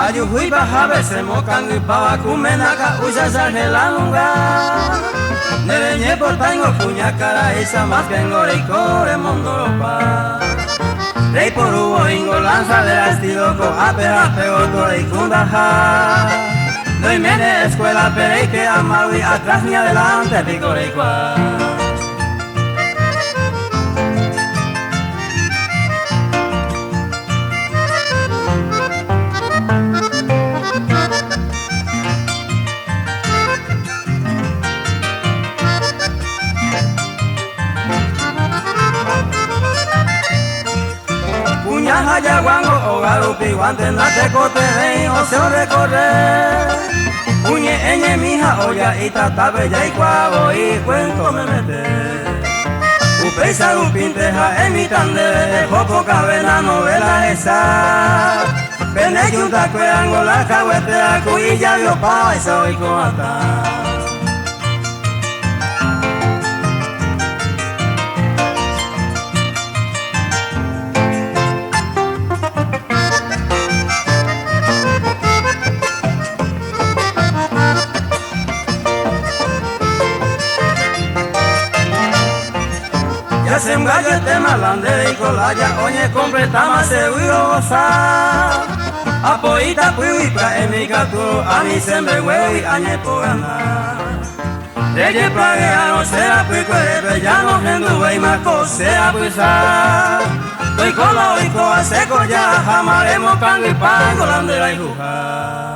Ayuhui bahabe se mokangi bawa kumenaka usa sargelanunga. Nerenye portango puñakara isa más kengore kore mondoropa. Rei poruo ingo lanza de astidoko ape goto rei kundaha. No hay mene escuela pero que amaui atrás ni adelante pico rei kwa. Puñaja yaguango o garupi guante na te cote rey o se recorre. Puñe eñe mija olla y tatabe ya y cuavo y cuento me mete. Upeisa upinteja en mi tande, poco cabe la novela esa. Pene junta que angola cahuete a cuilla yo pa eso y coata. Ya se engallo este malandre y colaya, oye completa más segurosa. Apoita puipra en mi gato, a mi sembre huevi añe por ganar. Reye plagueano sea pico de bellano, gendu wey maco sea puisa. Doy cola y coa seco ya, jamaremos cangue pan, golandera y jujar.